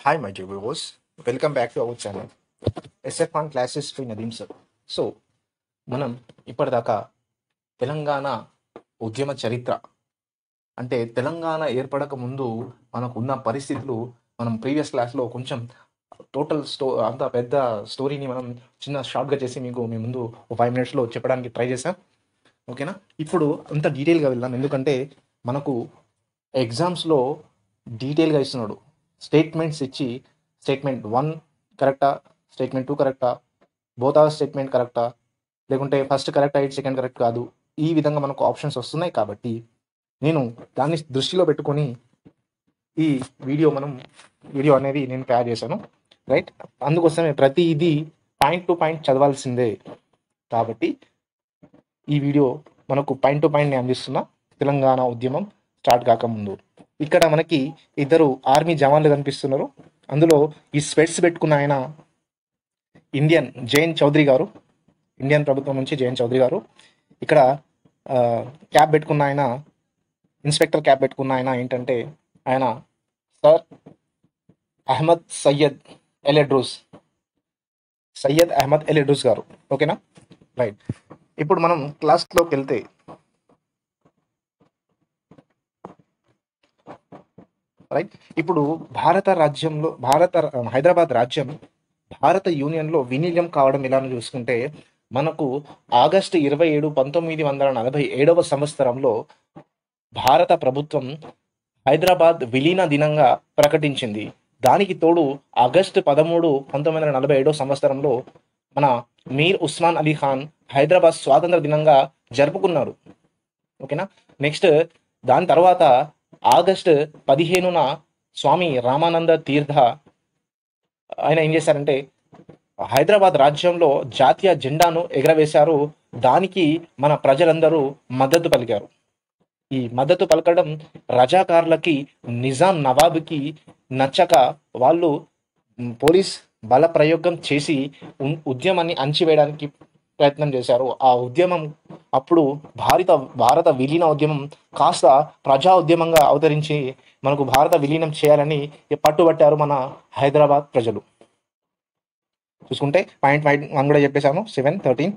Hi, my dear viewers. Welcome back to our channel. SF1 Classes with Nadeem sir. So మనం ఇప్పటిదాకా తెలంగాణ ఉద్యమ చరిత్ర అంటే తెలంగాణ ఏర్పడక ముందు మనకు ఉన్న పరిస్థితులు మనం ప్రీవియస్ క్లాస్లో కొంచెం టోటల్ అంత పెద్ద స్టోరీని మనం చిన్న షార్ట్గా చేసి మీకు మీ ముందు 5 minutesలో చెప్పడానికి ట్రై చేసాం. ఓకేనా? ఇప్పుడు అంత డీటెయిల్గా వెళ్దాం, ఎందుకంటే మనకు ఎగ్జామ్స్లో డీటెయిల్గా ఇస్తున్నాడు. స్టేట్మెంట్స్ ఇచ్చి స్టేట్మెంట్ 1 కరెక్టా, స్టేట్మెంట్ 2 కరెక్టా, బోత్ ఆర్ స్టేట్మెంట్ కరెక్టా, లేకుంటే ఫస్ట్ కరెక్ట్ అయితే సెకండ్ కరెక్ట్ కాదు, ఈ విధంగా మనకు ఆప్షన్స్ వస్తున్నాయి. కాబట్టి నేను దాన్ని దృష్టిలో పెట్టుకొని ఈ వీడియో అనేది నేను తయారు చేశాను, రైట్? అందుకోసమే ప్రతి ఇది పాయింట్ టు పాయింట్ చదవాల్సిందే. కాబట్టి ఈ వీడియో మనకు పాయింట్ టు పాయింట్ నేను అందిస్తున్నా. తెలంగాణ ఉద్యమం స్టార్ట్ కాకముందు ఇక్కడ మనకి ఇద్దరు ఆర్మీ జవాన్లు కనిపిస్తున్నారు. అందులో ఈ స్పెట్స్ పెట్టుకున్న ఆయన జయంత్ చౌదరి గారు, ఇండియన్ ప్రభుత్వం నుంచి జయంత్ చౌదరి గారు. ఇక్కడ క్యాప్ పెట్టుకున్న ఆయన, ఇన్స్పెక్టర్ క్యాప్ పెట్టుకున్న ఆయన ఏంటంటే ఆయన సర్ అహ్మద్ సయ్యద్ అహ్మద్ ఎల్ ఎడ్రూస్ గారు. ఓకేనా? రైట్. ఇప్పుడు మనం క్లాస్లోకి వెళ్తే రైట్, ఇప్పుడు హైదరాబాద్ రాజ్యం భారత యూనియన్లో విలీనం కావడం ఎలానో చూసుకుంటే మనకు ఆగస్టు 27, 1947 సంవత్సరంలో భారత ప్రభుత్వం హైదరాబాద్ విలీన దినంగా ప్రకటించింది. దానికి తోడు ఆగస్టు 13, 1947 సంవత్సరంలో మన మీర్ ఉస్మాన్ అలీ ఖాన్ హైదరాబాద్ స్వాతంత్ర దినంగా జరుపుకున్నారు. ఓకేనా? నెక్స్ట్ దాని తర్వాత ఆగస్టు 15న స్వామి రామానంద తీర్థ ఆయన ఏం చేశారంటే హైదరాబాద్ రాజ్యంలో జాతీయ జెండాను ఎగరవేశారు. దానికి మన ప్రజలందరూ మద్దతు పలికారు. ఈ మద్దతు పలకడం రజాకార్లకి, నిజాం నవాబుకి నచ్చక వాళ్ళు పోలీస్ బల ప్రయోగం చేసి ఉద్యమాన్ని అణచివేయడానికి ప్రయత్నం చేశారు. ఆ ఉద్యమం అప్పుడు భారత విలీన ఉద్యమం కాస్త ప్రజా ఉద్యమంగా అవతరించి మనకు భారత విలీనం చేయాలని పట్టుబట్టారు మన హైదరాబాద్ ప్రజలు. చూసుకుంటే పాయింట్ 1 కూడా చెప్పేశాను, 7, 13.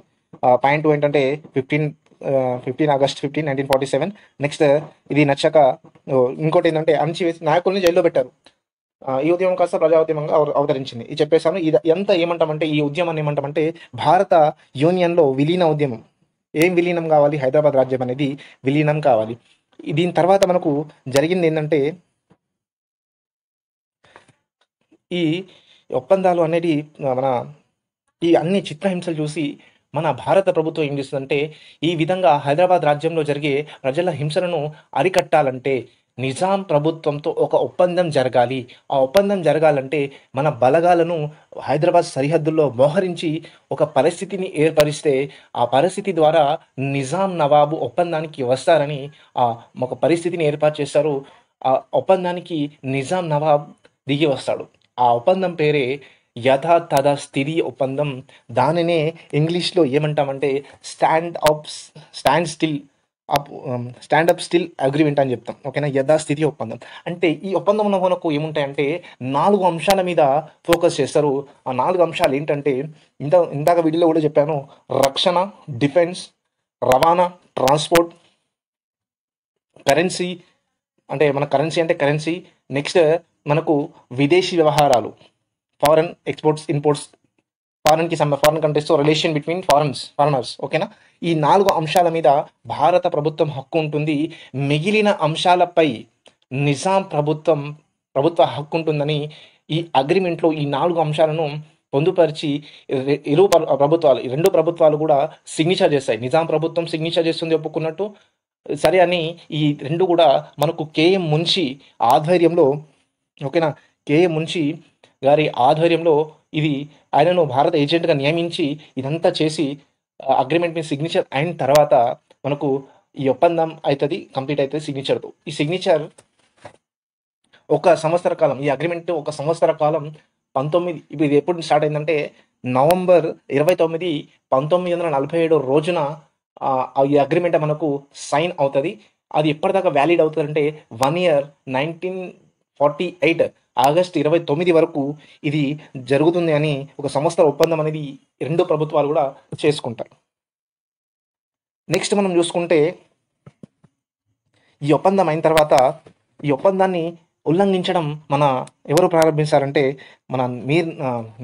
పాయింట్ 2 ఏంటంటే 15 ఆగస్ట్ 15, 1947. నెక్స్ట్ ఇది నచ్చక ఇంకోటి ఏంటంటే అణచివేసి నాయకుల్ని జైల్లో పెట్టారు. ఈ ఉద్యమం కాస్త ప్రజా ఉద్యమంగా అవతరించింది. ఇది చెప్పేశాను. ఇది ఏమంటామంటే ఈ ఉద్యమాన్ని ఏమంటామంటే భారత యూనియన్లో విలీన ఉద్యమం. ఏం విలీనం కావాలి? హైదరాబాద్ రాజ్యం అనేది విలీనం కావాలి. దీని తర్వాత మనకు జరిగింది ఏంటంటే ఈ ఒప్పందాలు అనేది ఈ అన్ని చిత్రహింసలు చూసి మన భారత ప్రభుత్వం ఏం చేస్తుందంటే ఈ విధంగా హైదరాబాద్ రాజ్యంలో జరిగే ప్రజల హింసలను అరికట్టాలంటే నిజాం ప్రభుత్వంతో ఒక ఒప్పందం జరగాలి. ఆ ఒప్పందం జరగాలంటే మన బలగాలను హైదరాబాద్ సరిహద్దుల్లో మోహరించి ఒక పరిస్థితిని ఏర్పరిస్తే ఆ పరిస్థితి ద్వారా నిజాం నవాబు ఒప్పందానికి వస్తారని ఒక పరిస్థితిని ఏర్పాటు చేస్తారు. ఆ ఒప్పందానికి నిజాం నవాబ్ దిగి వస్తాడు. ఆ ఒప్పందం పేరే యథాతథ స్థితి ఒప్పందం. దానినే ఇంగ్లీష్లో ఏమంటామంటే స్టాండ్ అప్ స్టిల్ అగ్రిమెంట్ అని చెప్తాం. ఓకేనా? యథాస్థితి ఒప్పందం అంటే ఈ ఒప్పందంలో మనకు ఏముంటాయంటే 4 అంశాల మీద ఫోకస్ చేస్తారు. ఆ 4 అంశాలు ఏంటంటే ఇందాక వీడియోలో కూడా చెప్పాను. రక్షణ, డిఫెన్స్, రవాణా, ట్రాన్స్పోర్ట్, కరెన్సీ అంటే మన కరెన్సీ. నెక్స్ట్ మనకు విదేశీ వ్యవహారాలు, ఫారెన్ ఎక్స్పోర్ట్స్, ఇంపోర్ట్స్, ఫారెన్ కంట్రీస్తో రిలేషన్ బిట్వీన్ ఫారినర్స్. ఓకేనా? ఈ 4 అంశాల మీద భారత ప్రభుత్వం హక్కు ఉంటుంది. మిగిలిన అంశాలపై నిజాం ప్రభుత్వ హక్కు ఉంటుందని ఈ అగ్రిమెంట్లో ఈ 4 అంశాలను పొందుపరిచి రెండు ప్రభుత్వాలు కూడా సిగ్నేచర్ చేస్తాయి. నిజాం ప్రభుత్వం సిగ్నేచర్ చేస్తుంది ఒప్పుకున్నట్టు, సరే అని ఈ రెండు కూడా మనకు కేఎం మున్షి ఆధ్వర్యంలో, ఓకేనా, కేఎం మున్షి గారి ఆధ్వర్యంలో ఇది ఆయనను భారత ఏజెంట్గా నియమించి ఇదంతా చేసి అగ్రిమెంట్ మీద సిగ్నేచర్ అయిన తర్వాత మనకు ఈ ఒప్పందం కంప్లీట్ అవుతుంది సిగ్నేచర్తో. ఈ సిగ్నేచర్ 1 సంవత్సర కాలం, ఈ అగ్రిమెంట్ 1 సంవత్సర కాలం 19 ఇది ఎప్పుడు స్టార్ట్ అయిందంటే నవంబర్ 29, 1947 రోజున ఈ అగ్రిమెంట్ మనకు సైన్ అవుతుంది. అది ఎప్పటిదాకా వ్యాలిడ్ అవుతుంది అంటే 1 year 1948 ఆగస్టు 29 వరకు ఇది జరుగుతుంది అని ఒక సంవత్సర ఒప్పందం అనేది 2 ప్రభుత్వాలు కూడా చేసుకుంటాయి. నెక్స్ట్ మనం చూసుకుంటే ఈ ఒప్పందం అయిన తర్వాత ఈ ఒప్పందాన్ని ఉల్లంఘించడం ఎవరు ప్రారంభించారంటే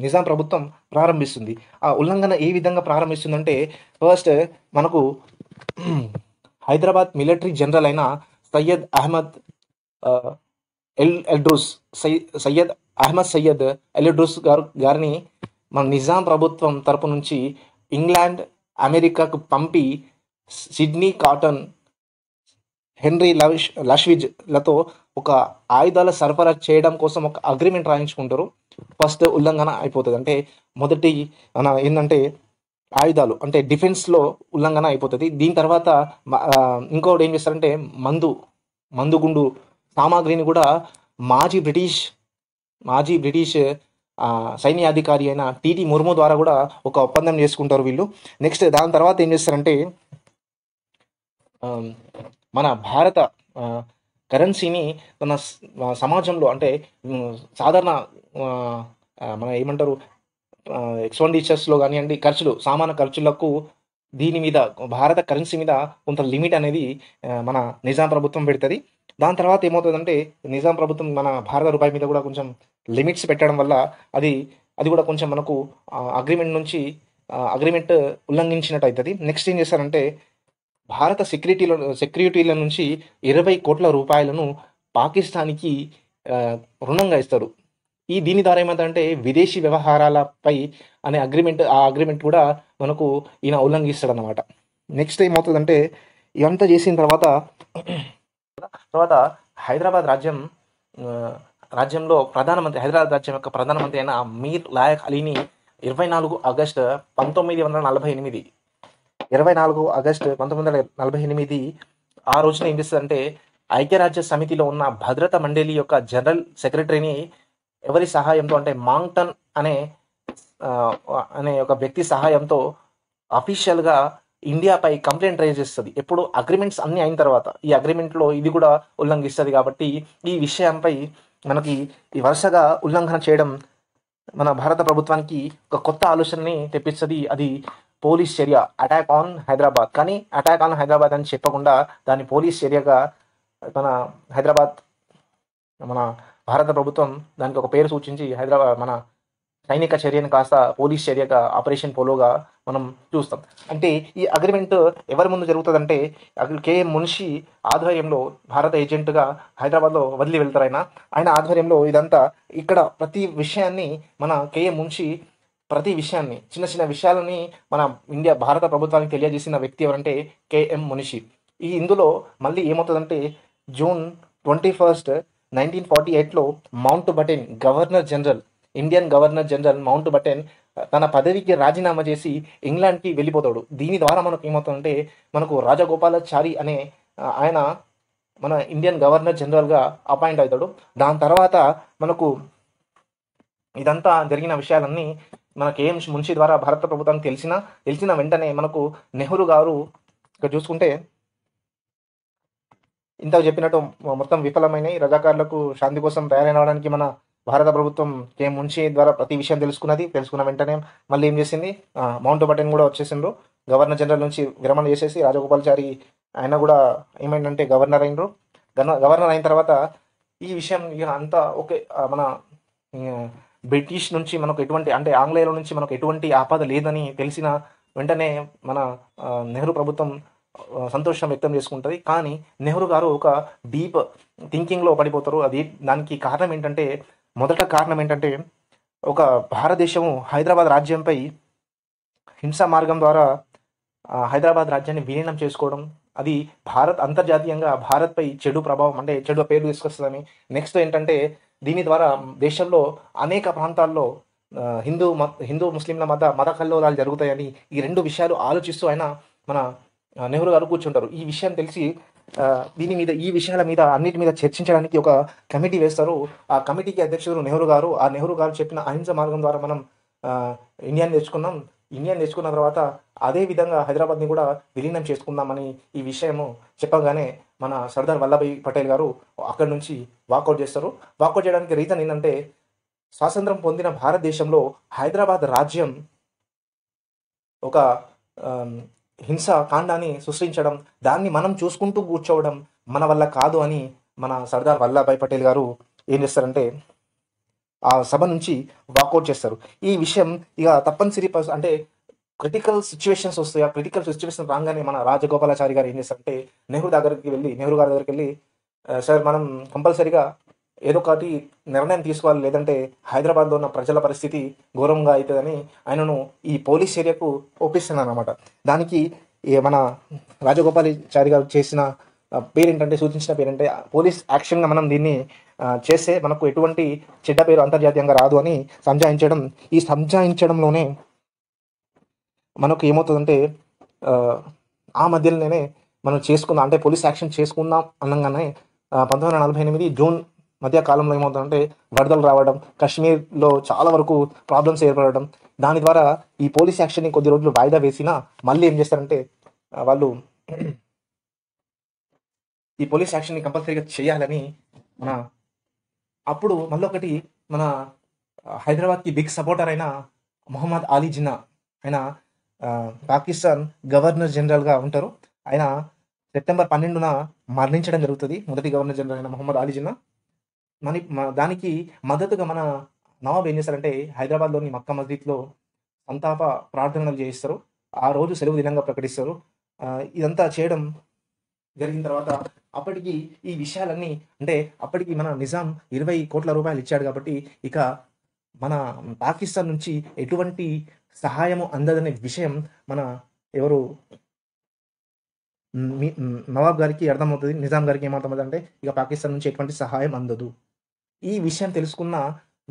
నిజాం ప్రభుత్వం ప్రారంభిస్తుంది. ఆ ఉల్లంఘన ఏ విధంగా ప్రారంభిస్తుందంటే ఫస్ట్ మనకు హైదరాబాద్ మిలిటరీ జనరల్ అయిన సయ్యద్ అహ్మద్ సయ్యద్ అహ్మద్ ఎల్డ్రూస్ గారిని మన నిజాం ప్రభుత్వం తరపు నుంచి ఇంగ్లాండ్, అమెరికాకు పంపి సిడ్నీ కాటన్, హెన్రీ లష్విజ్లతో ఒక ఆయుధాల సరఫరా చేయడం కోసం ఒక అగ్రిమెంట్ రాయించుకుంటారు. ఫస్ట్ ఉల్లంఘన అయిపోతుంది. అంటే మొదటి ఏంటంటే ఆయుధాలు అంటే డిఫెన్స్లో ఉల్లంఘన అయిపోతుంది. దీని తర్వాత ఇంకొకటి ఏం చేస్తారంటే మందుగుండు సామాగ్రిని కూడా మాజీ బ్రిటిష్ సైన్యాధికారి అయిన టిటి ముర్ము ద్వారా కూడా ఒక ఒప్పందం చేసుకుంటారు వీళ్ళు. నెక్స్ట్ దాని తర్వాత ఏం చేస్తారంటే మన భారత కరెన్సీని మన సమాజంలో అంటే సాధారణ మన ఏమంటారు ఎక్స్పెండిచర్స్లో కానివ్వండి, సామాన్య ఖర్చులకు దీని మీద భారత కరెన్సీ మీద కొంత లిమిట్ అనేది మన నిజాం ప్రభుత్వం పెడుతుంది. దాని తర్వాత ఏమవుతుందంటే నిజాం ప్రభుత్వం మన భారత రూపాయి మీద కూడా కొంచెం లిమిట్స్ పెట్టడం వల్ల అది కూడా కొంచెం మనకు అగ్రిమెంట్ ఉల్లంఘించినట్టు అవుతుంది. నెక్స్ట్ ఏం చేస్తారంటే భారత సెక్యూరిటీల నుంచి 20 కోట్ల రూపాయలను పాకిస్తాన్కి రుణంగా ఇస్తారు. దీని ద్వారా ఏమంటే విదేశీ వ్యవహారాలపై అనే అగ్రిమెంట్ కూడా మనకు ఈయన ఉల్లంఘిస్తాడు అన్నమాట. నెక్స్ట్ ఏమవుతుందంటే ఇవంతా చేసిన తర్వాత హైదరాబాద్ రాజ్యంలో హైదరాబాద్ రాజ్యం యొక్క ప్రధానమంత్రి అయిన మీర్ లాయక్ అలీని 24 ఆగస్టు 1948 ఆ రోజున ఏం చేస్తుందంటే ఐక్యరాజ్య సమితిలో ఉన్న భద్రతా మండలి యొక్క జనరల్ సెక్రటరీని ఎవరి సహాయంతో అంటే మాంగ్టన్ అనే ఒక వ్యక్తి సహాయంతో అఫీషియల్గా ఇండియాపై కంప్లైంట్ రైజ్ చేస్తుంది. ఎప్పుడు అగ్రిమెంట్స్ అన్నీ అయిన తర్వాత ఈ అగ్రిమెంట్లో ఇది కూడా ఉల్లంఘిస్తుంది. కాబట్టి ఈ విషయంపై మనకి ఈ వరుసగా ఉల్లంఘన చేయడం మన భారత ప్రభుత్వానికి ఒక కొత్త ఆలోచనని తెప్పిస్తుంది. అది పోలీస్ చర్య, అటాక్ ఆన్ హైదరాబాద్. కానీ అటాక్ ఆన్ హైదరాబాద్ అని చెప్పకుండా దాన్ని పోలీస్ చర్యగా మన భారత ప్రభుత్వం దానికి ఒక పేరు సూచించి మన సైనిక చర్యను కాస్త పోలీస్ చర్యగా ఆపరేషన్ పోలోగా మనం చూస్తాం. అంటే ఈ అగ్రిమెంట్ ఎవరి ముందు జరుగుతుందంటే కేఎం మున్షి ఆధ్వర్యంలో భారత ఏజెంట్గా హైదరాబాద్లో వదిలి వెళ్తారు. ఆయన ఆధ్వర్యంలో ఇదంతా ఇక్కడ ప్రతి విషయాన్ని మన కేఎం మున్షి చిన్న చిన్న విషయాలని మన భారత ప్రభుత్వానికి తెలియజేసిన వ్యక్తి ఎవరంటే కేఎం మున్షి. ఇందులో మళ్ళీ ఏమవుతుందంటే జూన్ 21, 1948లో Mountbatten Indian governor general Mountbatten తన పదవికి రాజీనామా చేసి ఇంగ్లాండ్కి వెళ్ళిపోతాడు. దీని ద్వారా మనకు ఏమవుతుందంటే మనకు రాజగోపాలాచారి అనే ఆయన మన ఇండియన్ గవర్నర్ జనరల్గా అపాయింట్ అవుతాడు. దాని తర్వాత మనకు ఇదంతా జరిగిన విషయాలన్నీ మన కేఎం మున్షి ద్వారా భారత ప్రభుత్వానికి తెలిసిన వెంటనే మనకు నెహ్రూ గారు ఇక్కడ చూసుకుంటే ఇంత చెప్పినట్టు మొత్తం విఫలమైనవి. రజాకార్లకు శాంతి కోసం తయారైనడానికి మన భారత ప్రభుత్వం కేఎం మున్షి ద్వారా ప్రతి విషయం తెలుసుకున్న వెంటనే మళ్ళీ ఏం చేసింది, మౌంట్ బటెన్ కూడా వచ్చేసిండ్రు. గవర్నర్ జనరల్ నుంచి విరమణ చేసేసి రాజగోపాలాచారి ఆయన కూడా ఏమైందంటే గవర్నర్ అయినరు. గవర్నర్ అయిన తర్వాత ఈ విషయం ఇక అంతా ఓకే, మన బ్రిటిష్ నుంచి మనకు ఆంగ్లేయుల నుంచి మనకు ఎటువంటి ఆపద లేదని తెలిసిన వెంటనే మన నెహ్రూ ప్రభుత్వం సంతోషం వ్యక్తం చేసుకుంటుంది. కానీ నెహ్రూ గారు ఒక డీప్ థింకింగ్లో పడిపోతారు. దానికి మొదట కారణం ఏంటంటే ఒక భారతదేశము హైదరాబాద్ రాజ్యంపై హింసా మార్గం ద్వారా హైదరాబాద్ రాజ్యాన్ని విలీనం చేసుకోవడం, అది అంతర్జాతీయంగా భారత్పై చెడు ప్రభావం చెడు పేరు తీసుకొస్తుందని. నెక్స్ట్ ఏంటంటే దీని ద్వారా దేశంలో అనేక ప్రాంతాల్లో హిందూ ముస్లింల మత కల్లోలాలు జరుగుతాయని ఈ రెండు విషయాలు ఆలోచిస్తూ ఆయన మన నెహ్రూ గారు కూర్చుంటారు. ఈ విషయం తెలిసి ఈ విషయాల మీద అన్నిటి మీద చర్చించడానికి ఒక కమిటీ వేస్తారు. ఆ కమిటీకి అధ్యక్షుడు నెహ్రూ గారు. ఆ నెహ్రూ గారు చెప్పిన అహింస మార్గం ద్వారా మనం ఇండియాని తెచ్చుకున్న తర్వాత అదే విధంగా హైదరాబాద్ని కూడా విలీనం చేసుకుందామని ఈ విషయము చెప్పగానే మన సర్దార్ వల్లభాయ్ పటేల్ గారు అక్కడి నుంచి వాకౌట్ చేస్తారు. వాకౌట్ చేయడానికి రీజన్ ఏంటంటే, స్వాతంత్రం పొందిన భారతదేశంలో హైదరాబాద్ రాజ్యం ఒక హింస కాండాన్ని సృష్టించడం, దాన్ని మనం చూసుకుంటూ కూర్చోవడం మన వల్ల కాదు అని మన సర్దార్ వల్లభాయ్ పటేల్ గారు ఏం చేస్తారంటే ఆ సభ నుంచి వాకౌట్ చేస్తారు. ఈ విషయం ఇక తప్పనిసరి అంటే క్రిటికల్ సిచ్యువేషన్స్ వస్తాయి. ఆ క్రిటికల్ సిచ్యువేషన్ రాగానే మన రాజగోపాలాచారి గారు ఏం చేస్తారంటే నెహ్రూ గారి దగ్గరికి వెళ్ళి సార్ మనం కంపల్సరీగా ఏదో ఒకటి నిర్ణయం తీసుకోవాలి, లేదంటే హైదరాబాద్లో ఉన్న ప్రజల పరిస్థితి ఘోరంగా అవుతుందని ఆయనను ఈ పోలీస్ చర్యకు ఒప్పిస్తున్నాను అనమాట. దానికి మన రాజగోపాలాచారి గారు చేసిన పేరేంటంటే, సూచించిన పేరేంటే, పోలీస్ యాక్షన్గా మనం దీన్ని చేస్తే మనకు ఎటువంటి చెడ్డ పేరు అంతర్జాతీయంగా రాదు అని సంజాయించడం. ఈ సంజాయించడంలోనే మనకు ఏమవుతుందంటే ఆ మధ్యలోనే మనం చేసుకుందాం అంటే పోలీస్ యాక్షన్ చేసుకుందాం అనగానే 1948 జూన్ మధ్య కాలంలో ఏమవుతుందంటే వరదలు రావడం, కాశ్మీర్లో చాలా వరకు ప్రాబ్లమ్స్ ఏర్పడడం, దాని ద్వారా ఈ పోలీస్ యాక్షన్ని కొద్ది రోజులు వాయిదా వేసినా మళ్ళీ ఏం చేస్తారంటే వాళ్ళు ఈ పోలీస్ యాక్షన్ని కంపల్సరీగా చేయాలని మన అప్పుడు మళ్ళీ ఒకటి మన హైదరాబాద్కి బిగ్ సపోర్టర్ అయిన మొహమ్మద్ అలీ జిన్నా, ఆయన పాకిస్తాన్ గవర్నర్ జనరల్గా ఉంటారు. ఆయన సెప్టెంబర్ 12న మరణించడం జరుగుతుంది. మొదటి గవర్నర్ జనరల్ అయిన మొహమ్మద్ అలీ జిన్నా. దానికి మద్దతుగా మన నవాబ్ ఏం చేస్తారంటే హైదరాబాద్లోని మక్కా మస్జిద్లో సంతాప ప్రార్థనలు చేయిస్తారు. ఆ రోజు సెలవు దినంగా ప్రకటిస్తారు. ఇదంతా చేయడం జరిగిన తర్వాత అప్పటికి ఈ విషయాలన్నీ అంటే అప్పటికి మన నిజాం 20 కోట్ల రూపాయలు ఇచ్చాడు కాబట్టి ఇక మన పాకిస్తాన్ నుంచి ఎటువంటి సహాయము అందదనే విషయం మన ఎవరు నవాబ్ గారికి అర్థమవుతుంది. నిజాం గారికి ఏమవుతుంది అంటే ఇక పాకిస్తాన్ నుంచి ఎటువంటి సహాయం అందదు. ఈ విషయం తెలుసుకున్న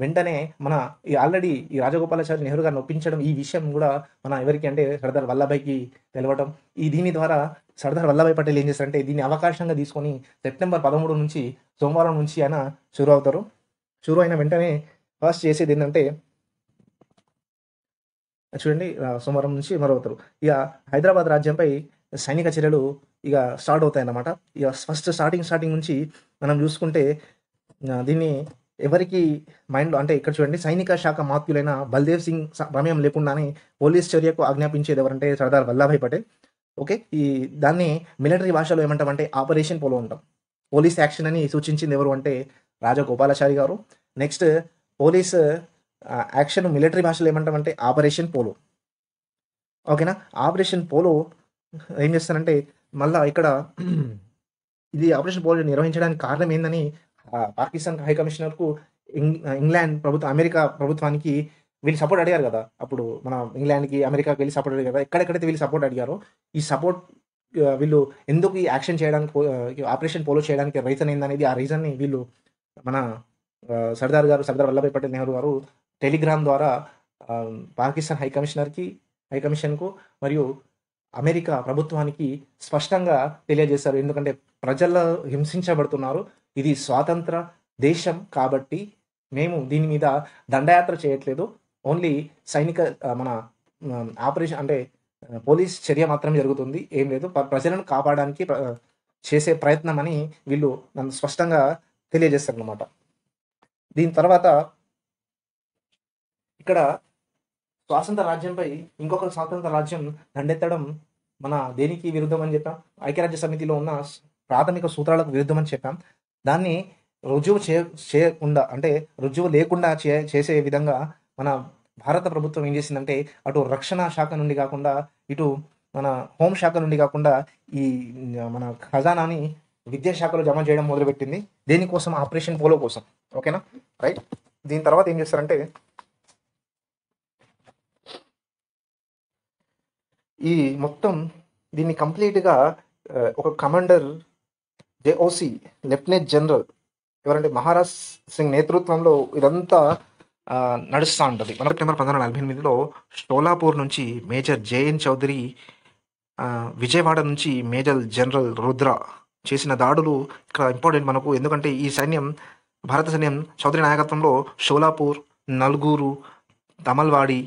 వెంటనే మన ఆల్రెడీ ఈ రాజగోపాలాచారి నెహ్రూ గారిని ఒప్పించడం, ఈ విషయం కూడా మన ఎవరికి అంటే సర్దార్ వల్లభాయ్కి తెలవడం. దీని ద్వారా సర్దార్ వల్లభాయ్ పటేల్ ఏం చేస్తారంటే దీన్ని అవకాశంగా తీసుకొని సెప్టెంబర్ 13 నుంచి సోమవారం నుంచి ఆయన షురు అవుతారు. షురు అయిన వెంటనే ఫస్ట్ చేసేది ఏంటంటే చూడండి, సోమవారం నుంచి మొదలవుతారు. ఇక హైదరాబాద్ రాజ్యంపై సైనిక చర్యలు ఇక స్టార్ట్ అవుతాయి అన్నమాట. ఇక ఫస్ట్ స్టార్టింగ్ నుంచి మనం చూసుకుంటే దీన్ని ఎవరికి మైండ్లో అంటే ఇక్కడ చూడండి, సైనిక శాఖ మాత్యులైన బల్దేవ్ సింగ్ ప్రమేయం లేకుండానే పోలీస్ చర్యకు ఆజ్ఞాపించేది ఎవరంటే సర్దార్ వల్లభాయ్ పటేల్. ఓకే, దాన్ని మిలిటరీ భాషలో ఏమంటామంటే ఆపరేషన్ పోలో అంటాం. పోలీస్ యాక్షన్ అని సూచించింది ఎవరు అంటే రాజగోపాలాచారి గారు. నెక్స్ట్ పోలీస్ యాక్షన్ మిలిటరీ భాషలో ఏమంటామంటే ఆపరేషన్ పోలో. ఓకేనా, ఆపరేషన్ పోలో ఏం చేస్తారంటే మళ్ళీ ఇక్కడ ఇది ఆపరేషన్ పోలో నిర్వహించడానికి కారణం ఏందని పాకిస్తాన్ హై కమిషనర్కు ఇంగ్లాండ్ ప్రభుత్వం, అమెరికా ప్రభుత్వానికి వీళ్ళు సపోర్ట్ అడిగారు కదా. అప్పుడు మన ఇంగ్లాండ్కి అమెరికాకి వెళ్ళి సపోర్ట్ అడిగారు కదా. ఎక్కడెక్కడైతే వీళ్ళు సపోర్ట్ అడిగారో ఈ సపోర్ట్ వీళ్ళు ఎందుకు ఈ యాక్షన్ చేయడానికి ఆపరేషన్ పోలో చేయడానికి రీజన్ ఏందనేది, ఆ రీజన్ని వీళ్ళు మన సర్దార్ వల్లభాయ్ పటేల్ నెహ్రూ గారు టెలిగ్రామ్ ద్వారా పాకిస్తాన్ హై కమిషన్కు మరియు అమెరికా ప్రభుత్వానికి స్పష్టంగా తెలియజేశారు. ఎందుకంటే ప్రజలు హింసించబడుతున్నారు, ఇది స్వాతంత్ర దేశం కాబట్టి మేము దీని మీద దండయాత్ర చేయట్లేదు, ఓన్లీ సైనిక మన ఆపరేషన్ అంటే పోలీస్ చర్య మాత్రమే జరుగుతుంది, ఏం లేదు, ప్రజలను కాపాడడానికి చేసే ప్రయత్నం అని వీళ్ళు నన్ను స్పష్టంగా తెలియజేస్తారు అన్నమాట. దీని తర్వాత ఇక్కడ స్వాతంత్ర రాజ్యంపై ఇంకొక స్వాతంత్ర రాజ్యం దండెత్తడం మన దేనికి విరుద్ధం అని చెప్పాం, ఐక్యరాజ్య సమితిలో ఉన్న ప్రాథమిక సూత్రాలకు విరుద్ధం అని చెప్పాం. దాన్ని రుజువు చేయకుండా అంటే రుజువు లేకుండా చేసే విధంగా మన భారత ప్రభుత్వం ఏం చేసిందంటే అటు రక్షణ శాఖ నుండి కాకుండా ఇటు మన హోంశాఖ నుండి కాకుండా ఈ మన ఖజానాని విద్యాశాఖలో జమ చేయడం మొదలుపెట్టింది. దేనికోసం? ఆపరేషన్ పోలో కోసం. ఓకేనా, రైట్. దీని తర్వాత ఏం చేస్తారంటే ఈ మొత్తం దీన్ని కంప్లీట్గా ఒక కమాండర్ జేఓసి లెఫ్టినెంట్ జనరల్ ఎవరంటే మహారాజ్ సింగ్ నేతృత్వంలో ఇదంతా నడుస్తూ ఉంటుంది. సెప్టెంబర్ 1948లో షోలాపూర్ నుంచి మేజర్ జేఎన్ చౌదరి, విజయవాడ నుంచి మేజర్ జనరల్ రుద్ర చేసిన దాడులు ఇక్కడ ఇంపార్టెంట్ మనకు. ఎందుకంటే ఈ సైన్యం, భారత సైన్యం చౌదరి నాయకత్వంలో షోలాపూర్, నల్గూరు, తమల్వాడి,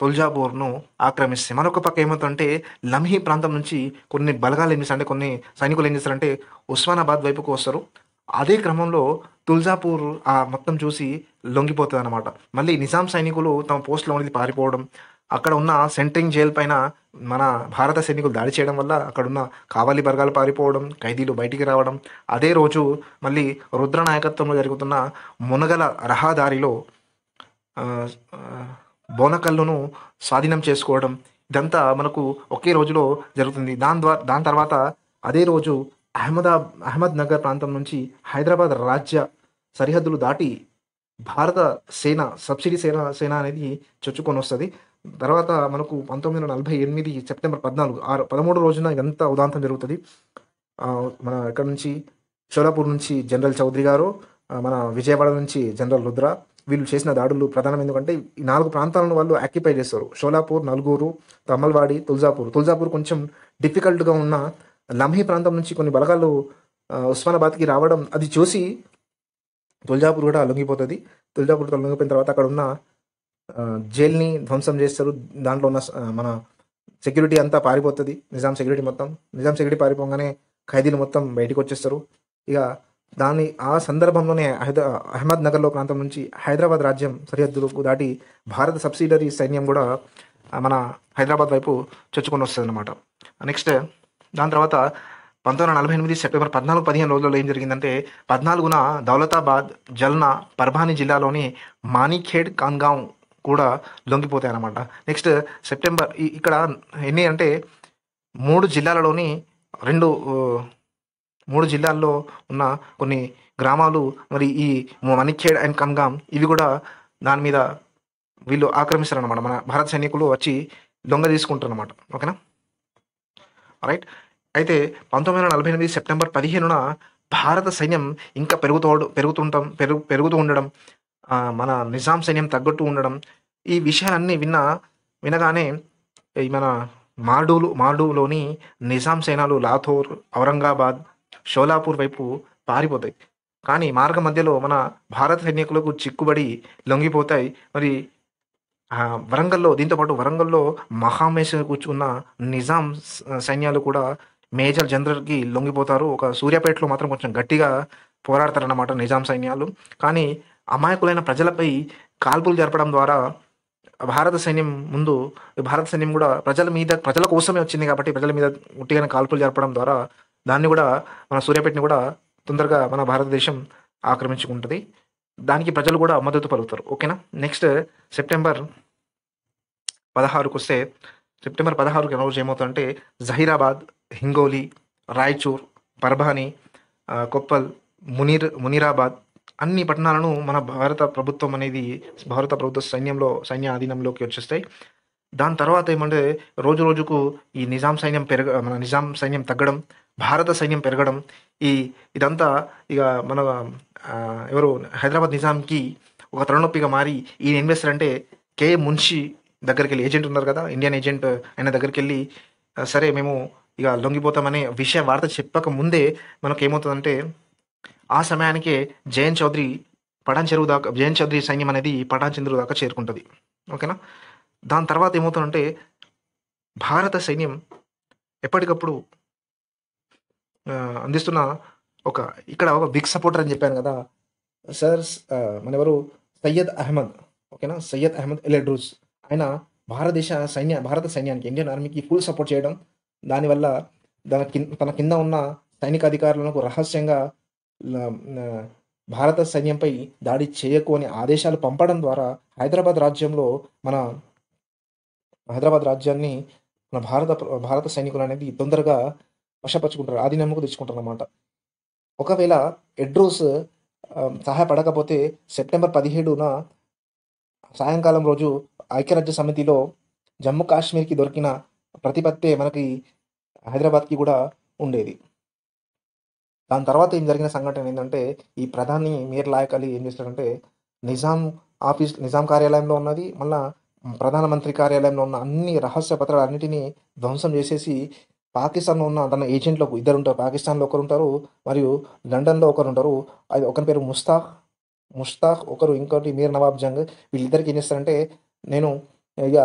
తుల్జాపూర్ను ఆక్రమిస్తాయి. మరొక పక్క ఏమవుతుందంటే లమ్హీ ప్రాంతం నుంచి కొన్ని బలగాలు ఏం చేస్తారంటే, కొన్ని సైనికులు ఏం చేస్తారంటే ఉస్మానాబాద్ వైపుకు వస్తారు. అదే క్రమంలో తుల్జాపూర్ మొత్తం చూసి లొంగిపోతుందన్నమాట. మళ్ళీ నిజాం సైనికులు తమ పోస్టులో ఉండి పారిపోవడం, అక్కడ ఉన్న సెంట్రింగ్ జైలు పైన మన భారత సైనికులు దాడి చేయడం వల్ల అక్కడున్న కావాలి బలగాలు పారిపోవడం, ఖైదీలు బయటికి రావడం. అదే రోజు మళ్ళీ రుద్ర నాయకత్వంలో జరుగుతున్న మునగల రహదారిలో ఆ, ఆ, బోనకల్లును స్వాధీనం చేసుకోవడం. ఇదంతా మనకు ఒకే రోజులో జరుగుతుంది. దాని తర్వాత అదే రోజు అహ్మద్ నగర్ ప్రాంతం నుంచి హైదరాబాద్ రాజ్య సరిహద్దులు దాటి భారత సేన సబ్సిడీ సేన అనేది చొచ్చుకొని వస్తుంది. తర్వాత మనకు 1948 సెప్టెంబర్ 14 13 రోజున ఇదంతా ఉదాంతం జరుగుతుంది. మన ఇక్కడ నుంచి షోలాపూర్ నుంచి జనరల్ చౌదరి గారు, మన విజయవాడ నుంచి జనరల్ రుద్ర, వీళ్ళు చేసిన దాడులు ప్రధానం. ఎందుకంటే ఈ 4 ప్రాంతాలను వాళ్ళు ఆక్యుపై చేస్తారు: షోలాపూర్, నల్గూరు, తమ్మల్వాడి, తుల్జాపూర్ కొంచెం డిఫికల్ట్గా ఉన్న లమ్హీ ప్రాంతం నుంచి కొన్ని బలగాలు ఉస్మానాబాద్కి రావడం, అది చూసి తుల్జాపూర్ కూడా లొంగిపోతుంది. తుల్జాపూర్ లొంగిపోయిన తర్వాత అక్కడ ఉన్న జైల్ని ధ్వంసం చేస్తారు. దాంట్లో ఉన్న మన సెక్యూరిటీ అంతా పారిపోతుంది. నిజాం సెక్యూరిటీ పారిపోగానే ఖైదీలు మొత్తం బయటకు వచ్చేస్తారు. ఇక ఆ సందర్భంలోనే అహ్మద్ నగర్లో ప్రాంతం నుంచి హైదరాబాద్ రాజ్యం సరిహద్దులకు దాటి భారత సబ్సిడరీ సైన్యం కూడా మన హైదరాబాద్ వైపు చొచ్చుకొని వస్తుంది అన్నమాట. నెక్స్ట్ దాని తర్వాత 1948 సెప్టెంబర్ 14-15 రోజుల్లో ఏం జరిగిందంటే, 14న దౌలతాబాద్, జల్నా, పర్భాని జిల్లాలోని మాణిఖేడ్, కాన్గాం కూడా లొంగిపోతాయి అన్నమాట. నెక్స్ట్ సెప్టెంబర్ ఇక్కడ ఎన్ని అంటే 3 జిల్లాలలోని 3 జిల్లాల్లో ఉన్న కొన్ని గ్రామాలు, మరి ఈ మణిఖేడ్ అండ్ కన్గాం ఇవి కూడా దాని మీద వీళ్ళు ఆక్రమిస్తారనమాట. మన భారత సైనికులు వచ్చి దొంగ తీసుకుంటారు అనమాట. ఓకేనా, రైట్. అయితే 1948 సెప్టెంబర్ 15న భారత సైన్యం ఇంకా పెరుగుతూ ఉండడం, మన నిజాం సైన్యం తగ్గట్టు ఉండడం, ఈ విషయాలన్నీ వినగానే మన మార్డూలోని నిజాం సేనలు లాథోర్, ఔరంగాబాద్, షోలాపూర్ వైపు పారిపోతాయి. కానీ మార్గ మధ్యలో మన భారత సైనికులకు చిక్కుబడి లొంగిపోతాయి. మరి దీంతోపాటు వరంగల్లో మహామేష కూర్చున్న నిజాం సైన్యాలు కూడా మేజర్ జనరల్కి లొంగిపోతారు. ఒక సూర్యాపేటలో మాత్రం కొంచెం గట్టిగా పోరాడతారన్నమాట నిజాం సైన్యాలు. కానీ అమాయకులైన ప్రజలపై కాల్పులు జరపడం ద్వారా భారత సైన్యం కూడా ప్రజల కోసమే వచ్చింది కాబట్టి ప్రజల మీద ఉట్టిగానే కాల్పులు జరపడం ద్వారా దాన్ని కూడా మన సూర్యాపేటని కూడా తొందరగా మన భారతదేశం ఆక్రమించుకుంటుంది. దానికి ప్రజలు కూడా మద్దతు పలుకుతారు. ఓకేనా. నెక్స్ట్ సెప్టెంబర్ 16కు వస్తే, సెప్టెంబర్ 16కి రోజు ఏమవుతుందంటే జహీరాబాద్, హింగోలి, రాయచూర్, పర్భాని, కొప్పల్, మునీరాబాద్ అన్ని పట్టణాలను మన భారత ప్రభుత్వ సైన్య ఆధీనంలోకి వచ్చేస్తాయి. దాని తర్వాత ఏమంటే రోజు రోజుకు ఈ నిజాం సైన్యం తగ్గడం, భారత సైన్యం పెరగడం, ఇదంతా ఇక మన ఎవరు హైదరాబాద్ నిజాంకి ఒక తలనొప్పిగా మారి ఈయన ఏం చేస్తారంటే కే మున్షి దగ్గరికి వెళ్ళి, ఏజెంట్ ఉన్నారు కదా, ఇండియన్ ఏజెంట్, ఆయన దగ్గరికి వెళ్ళి సరే మేము ఇక లొంగిపోతామనే వార్త చెప్పక ముందే మనకు ఏమవుతుందంటే ఆ సమయానికే జయన్ చౌదరి సైన్యం అనేది పటాన్ చెరువు దాకా చేరుకుంటుంది. ఓకేనా. దాని తర్వాత ఏమవుతుందంటే భారత సైన్యం ఎప్పటికప్పుడు అందిస్తున్న ఇక్కడ ఒక బిగ్ సపోర్టర్ అని చెప్పాను కదా సార్, మనెవరు సయ్యద్ అహ్మద్. ఓకేనా, సయ్యద్ అహ్మద్ ఎల్-ఎడ్రూస్. ఆయన భారత సైన్యానికి, ఇండియన్ ఆర్మీకి ఫుల్ సపోర్ట్ చేయడం, దానివల్ల తన కింద ఉన్న సైనిక అధికారులకు రహస్యంగా భారత సైన్యంపై దాడి చేయకు అని ఆదేశాలు పంపడం ద్వారా హైదరాబాద్ రాజ్యాన్ని మన భారత సైనికులు అనేది తొందరగా వశపరుచుకుంటారు, ఆధీనంలోకి తెచ్చుకుంటారు అన్నమాట. ఒకవేళ ఎడ్రూస్ సహాయపడకపోతే సెప్టెంబర్ 17న సాయంకాలం రోజు ఐక్యరాజ్య సమితిలో జమ్మూ కాశ్మీర్కి దొరికిన ప్రతిపత్తే మనకి హైదరాబాద్కి కూడా ఉండేది. దాని తర్వాత ఏం జరిగిన సంఘటన ఏంటంటే, ఈ ప్రధాని మీర్ లాయక్ అలీ ఏం చేస్తాడంటే నిజాం కార్యాలయంలో ఉన్నది, మళ్ళా ప్రధానమంత్రి కార్యాలయంలో ఉన్న అన్ని రహస్య పత్రాలు అన్నిటినీ ధ్వంసం చేసేసి పాకిస్తాన్లో ఉన్న తన ఏజెంట్లకు 2 ఉంటారు. పాకిస్తాన్లో ఒకరు ఉంటారు, మరియు లండన్లో ఒకరు ఉంటారు. అది ఒకరి పేరు ముస్తాక్, ఇంకోటి మీర్ నవాబ్ జంగ్. వీళ్ళిద్దరికి ఏం చేస్తారంటే, నేను ఇక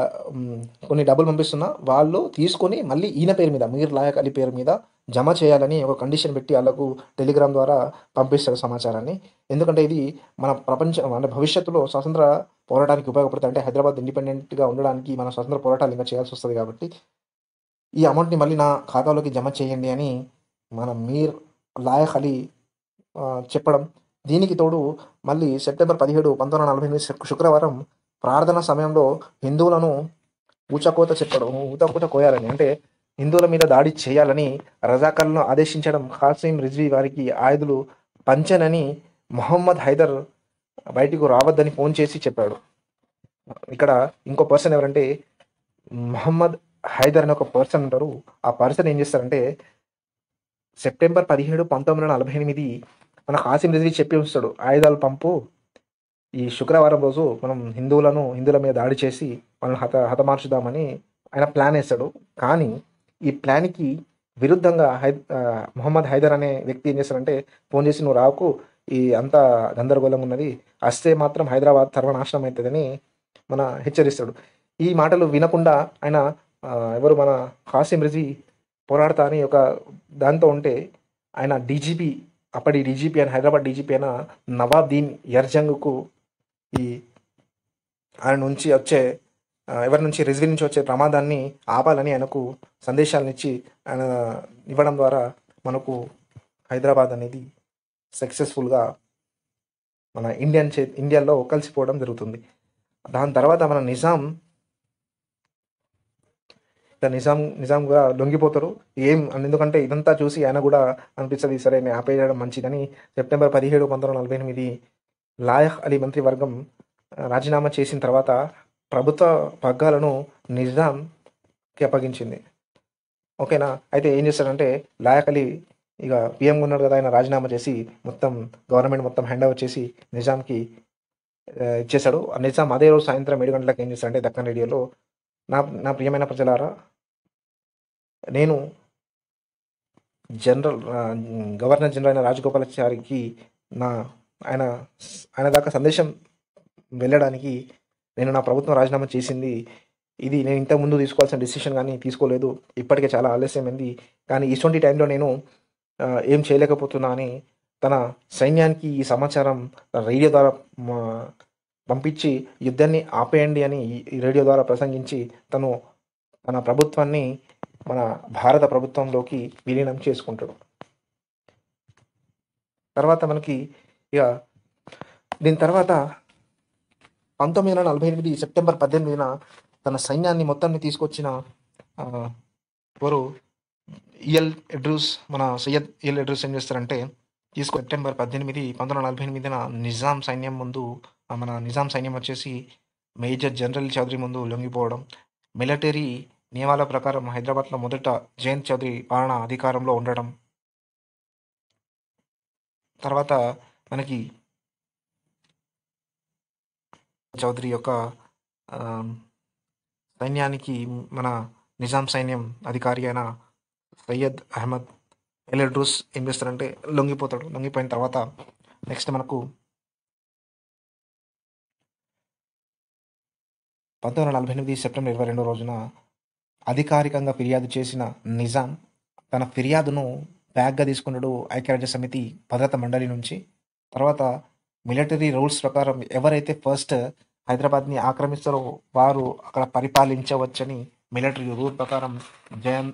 కొన్ని డబ్బులు పంపిస్తున్నా వాళ్ళు తీసుకొని మళ్ళీ ఈయన పేరు మీద మీర్ లాయక్ అలీ పేరు మీద జమ చేయాలని ఒక కండిషన్ పెట్టి వాళ్ళకు టెలిగ్రామ్ ద్వారా పంపిస్తాడు సమాచారాన్ని. ఎందుకంటే ఇది మన ప్రపంచం అంటే భవిష్యత్తులో స్వతంత్ర పోరాటానికి ఉపయోగపడుతుంది. అంటే హైదరాబాద్ ఇండిపెండెంట్గా ఉండడానికి మన స్వతంత్ర పోరాటాలు ఇంకా చేయాల్సి వస్తుంది కాబట్టి ఈ అమౌంట్ని మళ్ళీ నా ఖాతాలోకి జమ చేయండి అని మన మీర్ లాయక్ అలీ చెప్పడం. దీనికి తోడు మళ్ళీ సెప్టెంబర్ 17, 1948 శుక్రవారం ప్రార్థన సమయంలో హిందువులను ఊచకోత కోయాలని అంటే హిందువుల మీద దాడి చేయాలని రజాకర్లను ఆదేశించడం. ఖాసిం రిజ్వీ వారికి ఆయుధాలు పంచనని మొహమ్మద్ హైదర్ బయటకు రావద్దని ఫోన్ చేసి చెప్పాడు. ఇక్కడ ఇంకో పర్సన్ ఎవరంటే మొహమ్మద్ హైదర్ అనే ఒక పర్సన్ ఉంటారు. ఆ పర్సన్ ఏం చేస్తారంటే సెప్టెంబర్ 17, 1948 మన ఖాసిం రిజ్వీ చెప్పి ఉంచుతాడు, ఆయుధాలు పంపు, ఈ శుక్రవారం రోజు మనం హిందువుల మీద దాడి చేసి వాళ్ళని హతమార్చుదామని ఆయన ప్లాన్ వేస్తాడు. కానీ ఈ ప్లాన్కి విరుద్ధంగా మొహమ్మద్ హైదర్ అనే వ్యక్తి ఏం చేస్తాడంటే ఫోన్ చేసి నువ్వు రాకు, ఈ అంతా గందరగోళంగా ఉన్నది, వస్తే మాత్రం హైదరాబాద్ సర్వనాశనం అవుతుందని హెచ్చరిస్తాడు. ఈ మాటలు వినకుండా ఆయన ఎవరు మన ఖాసిం రిజ్వీ పోరాడతా అని ఒక దాంతో ఉంటే ఆయన అప్పటి డీజీపీ అయిన హైదరాబాద్ డీజీపీ అయిన నవాబుద్దీన్ యర్జంగ్కు ఈ ఆయన నుంచి వచ్చే రిజ్వీ నుంచి వచ్చే ప్రమాదాన్ని ఆపాలని ఆయనకు సందేశాలను ఇచ్చి ఆయన ఇవ్వడం ద్వారా మనకు హైదరాబాద్ అనేది సక్సెస్ఫుల్గా మన ఇండియాలో కలిసిపోవడం జరుగుతుంది. దాని తర్వాత మన నిజాం కూడా లొంగిపోతారు. ఎందుకంటే ఇదంతా చూసి ఆయన కూడా అనిపిస్తుంది, సరే నేను ఆపేయడం మంచిదని సెప్టెంబర్ 17, 1948 లాయక్ అలీ మంత్రివర్గం రాజీనామా చేసిన తర్వాత ప్రభుత్వ పగ్గాలను నిజాంకి అప్పగించింది. ఓకేనా. అయితే ఏం చేస్తాడంటే లాయక్ అలీ ఇక పిఎంగా ఉన్నాడు కదా, ఆయన రాజీనామా చేసి మొత్తం గవర్నమెంట్ మొత్తం హ్యాండ్ ఓవర్ చేసి నిజాంకి ఇచ్చేశాడు. నిజాం అదే రోజు సాయంత్రం 7 గంటలకు ఏం చేస్తాడంటే దక్కన్ రేడియోలో, నా ప్రియమైన ప్రజలారా, నేను గవర్నర్ జనరల్ అయిన రాజగోపాలాచారికి ఆయన దాకా సందేశం వెళ్ళడానికి నేను నా ప్రభుత్వం రాజీనామా చేసింది. ఇది నేను ఇంతకుముందు తీసుకోవాల్సిన డెసిషన్ కానీ తీసుకోలేదు. ఇప్పటికే చాలా ఆలస్యమైంది. కానీ ఇటువంటి టైంలో నేను ఏం చేయలేకపోతున్నా అని తన సైన్యానికి ఈ సమాచారం రేడియో ద్వారా పంపించి యుద్ధాన్ని ఆపేయండి అని ఈ రేడియో ద్వారా ప్రసంగించి తన ప్రభుత్వాన్ని మన భారత ప్రభుత్వంలోకి విలీనం చేసుకుంటాడు. తర్వాత మనకి ఇక దీని తర్వాత 1948 సెప్టెంబర్ 18న తన సైన్యాన్ని మొత్తాన్ని తీసుకొచ్చిన ఎవరు మన సయ్యద్ ఇఎల్ ఎడ్రూస్ ఏం చేస్తారంటే సెప్టెంబర్ 18, 1948న నిజాం సైన్యం వచ్చేసి మేజర్ జనరల్ చౌదరి ముందు లొంగిపోవడం. మిలిటరీ నియమాల ప్రకారం హైదరాబాద్లో మొదట జయంత్ చౌదరి పాలన అధికారంలో ఉండడం. తర్వాత మనకి చౌదరి యొక్క సైన్యానికి మన నిజాం సైన్యం అధికారి అయిన సయ్యద్ అహ్మద్ ఇఎల్ ఎడ్రూస్ ఏం చేస్తారంటే లొంగిపోతాడు. లొంగిపోయిన తర్వాత నెక్స్ట్ మనకు 1948 సెప్టెంబర్ 22 రోజున అధికారికంగా ఫిర్యాదు చేసిన నిజాం తన ఫిర్యాదును బ్యాక్గా తీసుకున్నాడు ఐక్యరాజ్య సమితి భద్రతా మండలి నుంచి. తర్వాత మిలిటరీ రూల్స్ ప్రకారం ఎవరైతే ఫస్ట్ హైదరాబాద్ని ఆక్రమిస్తారో వారు అక్కడ పరిపాలించవచ్చని మిలిటరీ రూల్ ప్రకారం జయన్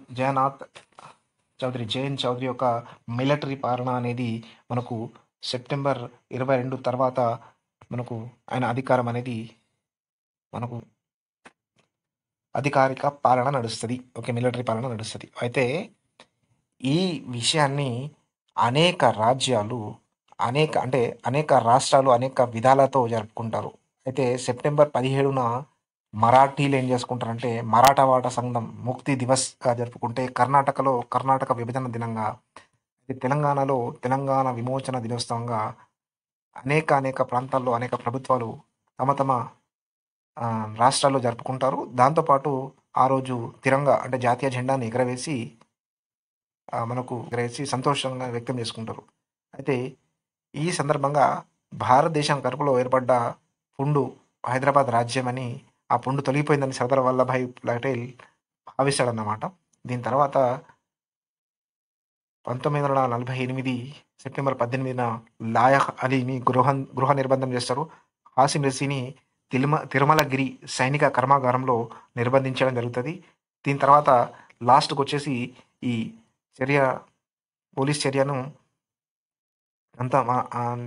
చౌదరి యొక్క మిలిటరీ పాలన అనేది మనకు సెప్టెంబర్ 22 తర్వాత మనకు ఆయన అధికారం అనేది మనకు అధికారిక పాలన నడుస్తుంది. ఓకే, మిలిటరీ పాలన నడుస్తుంది. అయితే ఈ విషయాన్ని అనేక రాజ్యాలు అనేక రాష్ట్రాలు అనేక విధాలతో జరుపుకుంటారు. అయితే సెప్టెంబర్ 17న మరాఠీలు ఏం చేసుకుంటారంటే మరాఠవాడ సంఘం ముక్తి దివస్గా జరుపుకుంటే, కర్ణాటక విభజన దినంగా, తెలంగాణలో తెలంగాణ విమోచన దినోత్సవంగా అనేక ప్రాంతాల్లో అనేక ప్రభుత్వాలు తమ రాష్ట్రాల్లో జరుపుకుంటారు. దాంతోపాటు ఆ రోజు తిరంగా అంటే జాతీయ జెండాను ఎగరవేసి సంతోషంగా వ్యక్తం చేసుకుంటారు. అయితే ఈ సందర్భంగా భారతదేశం కడుపులో ఏర్పడ్డ పుండు హైదరాబాద్ రాజ్యం అని ఆ పుండు తొలగిపోయిందని సర్దార్ వల్లభాయ్ పటేల్ భావిస్తాడన్నమాట. దీని తర్వాత 1948 సెప్టెంబర్ 18న లాయహ్ అలీని గృహ నిర్బంధం చేస్తారు. హాసిం రెజీని తిరుమలగిరి సైనిక కర్మాగారంలో నిర్బంధించడం జరుగుతది. దీని తర్వాత లాస్ట్‌కొచ్చేసి ఈ చర్య పోలీస్ చర్యను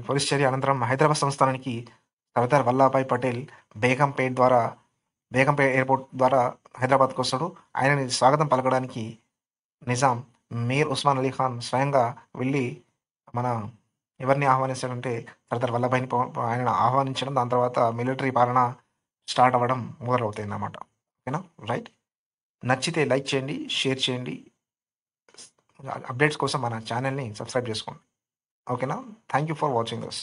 పోలీస్ చర్య అనంతరం హైదరాబాద్ సంస్థానానికి సర్దార్ వల్లభాయ్ పటేల్ బేగంపేట్ ఎయిర్‌పోర్ట్ ద్వారా హైదరాబాద్‌కొస్తాడు. ఆయనని స్వాగతం పలకడానికి నిజాం మీర్ ఉస్మాన్ అలీ ఖాన్ స్వయంగా వెళ్ళి మన ఎవరిని ఆహ్వానిస్తాడంటే సర్దార్ వల్లభాయ్‌ని ఆయనను ఆహ్వానించడం, దాని తర్వాత మిలిటరీ పాలన స్టార్ట్ అవ్వడం మొదలవుతాయన్నమాట. ఓకేనా? రైట్. నచ్చితే లైక్ చేయండి, షేర్ చేయండి. అప్డేట్స్ కోసం మన ఛానల్‌ని సబ్స్క్రైబ్ చేసుకోండి. ఓకేనా? Thank you for watching this.